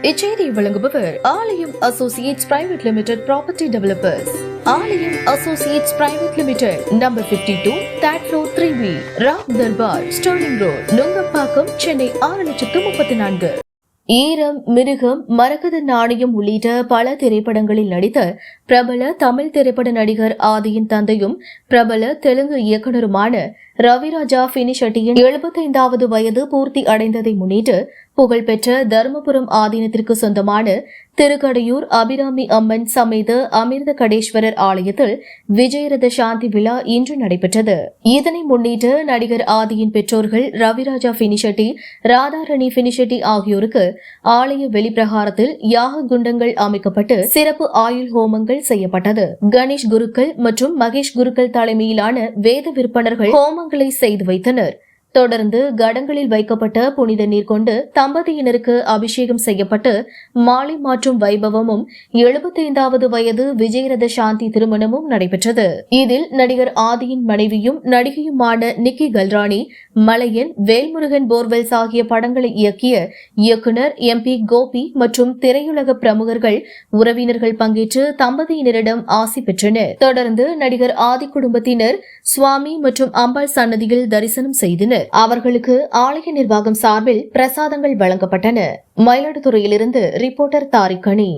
இச்செய்தியை வழங்குபவர் Aalayam associates private limited property developers. Aalayam associates private limited, number 52, third floor, 3B, Ram Durbar, Sterling road, Nungambakkam, Chennai 6,34,000. Eeram, மிருகம், மரகத நாணயம் உள்ளிட்ட பல திரைப்படங்களில் நடித்த பிரபல தமிழ் திரைப்பட நடிகர் ஆதியின் தந்தையும் பிரபல தெலுங்கு இயக்குநருமான ரவிராஜா பினிஷெட்டியின் 75வது வயது பூர்த்தி அடைந்ததை முன்னிட்டு புகழ்பெற்ற தருமபுரம் ஆதீனத்திற்கு சொந்தமான திருக்கடையூர் அபிராமி அம்மன் சமேத அமிர்த கடேஸ்வரர் ஆலயத்தில் விஜயரத சாந்தி விழா இன்று நடைபெற்றது. இதனை முன்னிட்டு நடிகர் ஆதியின் பெற்றோர்கள் ரவிராஜா பினிஷெட்டி, ராதாரணி பினிஷெட்டி ஆகியோருக்கு ஆலய வெளிப்பிரகாரத்தில் யாக குண்டங்கள் அமைக்கப்பட்டு சிறப்பு ஆயுள் ஹோமங்கள் செய்யப்பட்டது. கணேஷ் குருக்கள் மற்றும் மகேஷ் குருக்கள் தலைமையிலான வேத விற்பனர்கள் ஹோமங்களை செய்து வைத்தனர். தொடர்ந்து கடங்களில் வைக்கப்பட்ட புனித நீர் கொண்டு தம்பதியினருக்கு அபிஷேகம் செய்யப்பட்டு மாலை மாற்றும் வைபவமும் 75வது வயது விஜயரத சாந்தி திருமணமும் நடைபெற்றது. இதில் நடிகர் ஆதியின் மனைவியும் நடிகையுமான நிக்கி கல்ராணி, மலையன், வேல்முருகன் போர்வெல்ஸ் ஆகிய படங்களை இயக்கிய இயக்குனர் MP கோபி மற்றும் திரையுலக பிரமுகர்கள், உறவினர்கள் பங்கேற்று தம்பதியினரிடம் ஆசி பெற்றனர். தொடர்ந்து நடிகர் ஆதி குடும்பத்தினர் சுவாமி மற்றும் அம்பாள் சன்னதியில் தரிசனம் செய்தனர். அவர்களுக்கு ஆலய நிர்வாகம் சார்பில் பிரசாதங்கள் வழங்கப்பட்டன. மயிலாடுதுறையிலிருந்து ரிப்போர்ட்டர் தாரிகனி.